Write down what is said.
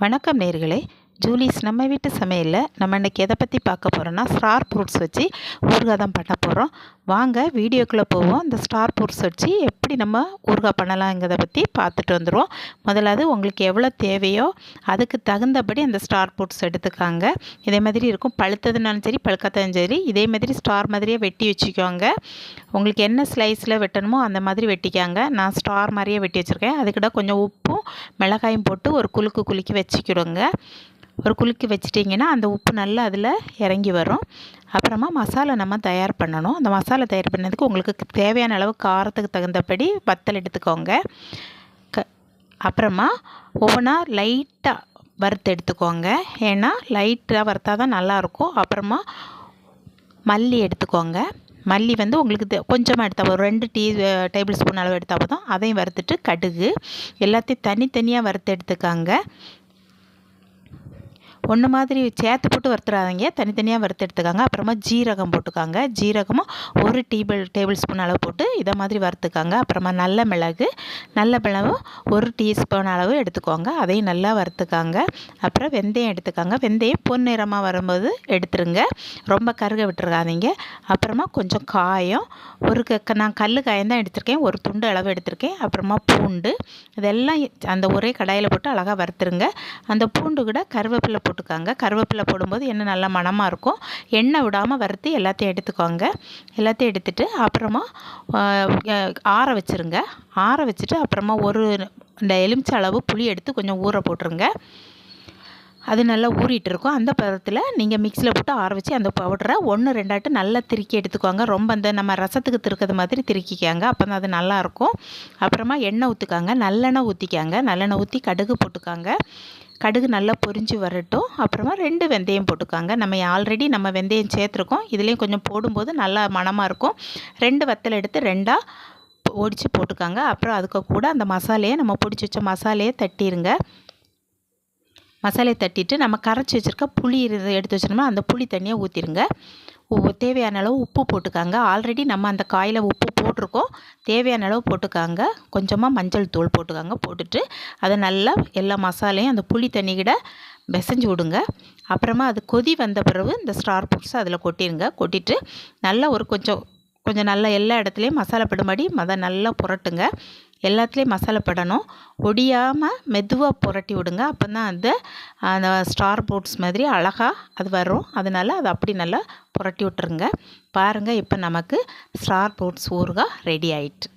வணக்கம் நேர்களே. ஜூலிஸ் நம்ம வீட்டு சமையலில் நம்ம இன்றைக்கி எதை பற்றி பார்க்க போகிறோன்னா ஸ்டார் ஃப்ரூட்ஸ் வச்சு ஊறுகாய் தான் பண்ண போகிறோம். வாங்க வீடியோக்குள்ளே போவோம். இந்த ஸ்டார் ஃப்ரூட்ஸ் வச்சு எப்படி நம்ம ஊறுகாய் பண்ணலாங்கிறத பற்றி பார்த்துட்டு வந்துடுவோம். முதலாவது உங்களுக்கு எவ்வளோ தேவையோ அதுக்கு தகுந்தபடி அந்த ஸ்டார் ஃப்ரூட்ஸ் எடுத்துக்காங்க. இதே மாதிரி இருக்கும், பழுத்ததுனாலும் சரி பழுக்காததும் சரி இதே மாதிரி ஸ்டார் மாதிரியே வெட்டி வச்சுக்கோங்க. உங்களுக்கு என்ன ஸ்லைஸில் வெட்டணுமோ அந்த மாதிரி வெட்டிக்காங்க. நான் ஸ்டார் மாதிரியே வெட்டி வச்சுருக்கேன். அதுக்கிட்ட கொஞ்சம் உப்பும் மிளகாயும் போட்டு ஒரு குலுக்கி வச்சுக்கிடுங்க. ஒரு குலுக்கி வச்சிட்டிங்கன்னா அந்த உப்பு நல்லா அதில் இறங்கி வரும். அப்புறமா மசாலா நம்ம தயார் பண்ணணும். அந்த மசாலா தயார் பண்ணதுக்கு உங்களுக்கு தேவையான அளவு காரத்துக்கு தகுந்தபடி வத்தல் எடுத்துக்கோங்க. அப்புறமா ஒவ்வொன்றா லைட்டாக வறுத்து எடுத்துக்கோங்க. ஏன்னா லைட்டாக வறுத்தா தான் நல்லாயிருக்கும். அப்புறமா மல்லி எடுத்துக்கோங்க. மல்லி உங்களுக்கு கொஞ்சமாக எடுத்தால் ஒரு 2 டேபிள் ஸ்பூன் அளவு எடுத்தால் போதும். அதையும் வறுத்துட்டு கடுகு எல்லாத்தையும் தனித்தனியாக வறுத்து எடுத்துக்காங்க. ஒன்று மாதிரி சேர்த்து போட்டு வறுத்துறாதீங்க, தனித்தனியாக வறுத்து எடுத்துக்காங்க. அப்புறமா ஜீரகம் போட்டுக்காங்க. ஜீரகமும் 1 டேபிள் ஸ்பூன் அளவு போட்டு இதை மாதிரி வறுத்துக்காங்க. அப்புறமா நல்ல மிளகு 1 டீஸ்பூன் அளவு எடுத்துக்கோங்க. அதையும் நல்லா வறுத்துக்காங்க. அப்புறம் வெந்தயம் எடுத்துக்காங்க. வெந்தயம் பொன்னிறமாக வரும்போது எடுத்துருங்க, ரொம்ப கருக விட்டுறாதீங்க. அப்புறமா கொஞ்சம் காயம், நான் கல் காயம் தான் எடுத்திருக்கேன், ஒரு துண்டு அளவு எடுத்திருக்கேன். அப்புறமா பூண்டு, இதெல்லாம் அந்த ஒரே கடாயில் போட்டு அழகாக வறுத்துருங்க. அந்த பூண்டு கூட கருவேப்பிலை போட்டுக்காங்க. கருவேப்பிலை போடும்போது எண்ணெய் நல்லா மணமாக இருக்கும். எண்ணெய் விடாமல் வறுத்து எல்லாத்தையும் எடுத்துக்கோங்க. எல்லாத்தையும் எடுத்துட்டு அப்புறமா ஆற வச்சுருங்க. ஆற வச்சுட்டு அப்புறமா இந்த எலுமிச்சை அளவு புளி எடுத்து கொஞ்சம் ஊற போட்டுருங்க. அது நல்லா ஊறிட்டு இருக்கும். அந்த பதத்தில் நீங்கள் மிக்ஸியில் போட்டு ஆற வச்சு அந்த பவுடரை 1-2 நல்லா திருக்கி எடுத்துக்கோங்க. ரொம்ப நம்ம ரசத்துக்கு திருக்கிறது மாதிரி திருக்கிக்காங்க, அப்போ தான் அது நல்லாயிருக்கும். அப்புறமா எண்ணெய் ஊற்றுக்காங்க. நல்லெண்ணெய் ஊற்றிக்காங்க. நல்லெண்ணெய் ஊற்றி கடுகு போட்டுக்காங்க. கடுகு நல்லா பொரிஞ்சு வரட்டும். அப்புறமா 2 வெந்தயம் போட்டுக்காங்க. ஆல்ரெடி நம்ம வெந்தயம் சேர்த்துருக்கோம், இதுலேயும் கொஞ்சம் போடும்போது நல்லா மணமாக இருக்கும். 2 வத்தல் எடுத்து 2ஆக ஒடிச்சு போட்டுக்காங்க. அப்புறம் அதுக்கு கூட அந்த மசாலையை நம்ம பொடிச்சு வச்ச மசாலையை தட்டிடுங்க. மசாலையை தட்டிட்டு நம்ம கரைச்சி வச்சுருக்க புளி எடுத்து வச்சிருந்தோம்னா அந்த புளி தண்ணியை ஊற்றிடுங்க. தேவையான அளவு உப்பு போட்டுக்காங்க. ஆல்ரெடி நம்ம அந்த காயில் உப்பு போட்டிருக்கோம், தேவையான அளவு போட்டுக்காங்க. கொஞ்சமாக மஞ்சள் தூள் போட்டுக்காங்க. போட்டுட்டு அதை நல்லா எல்லா மசாலையும் அந்த புளி தண்ணி கூட பிசைஞ்சு விடுங்க. அப்புறமா அது கொதி வந்த பிறகு இந்த ஸ்டார் ஃப்ரூட்ஸை அதில் கொட்டிடுங்க. கொட்டிட்டு நல்லா கொஞ்சம் நல்லா எல்லா இடத்துலையும் மசாலா படும்படி நல்லா புரட்டுங்க. எல்லாத்துலேயும் மசாலா படணும். ஒடியாமல் மெதுவாக புரட்டி விடுங்க. அப்போ தான் அந்த ஸ்டார் ஃப்ரூட்ஸ் மாதிரி அழகாக அது வரும். அதனால் அதை அப்படி நல்லா புரட்டி விட்டுருங்க. பாருங்கள், இப்போ நமக்கு ஸ்டார் ஃப்ரூட்ஸ் ஊறுகாய் ரெடி ஆயிட்டு.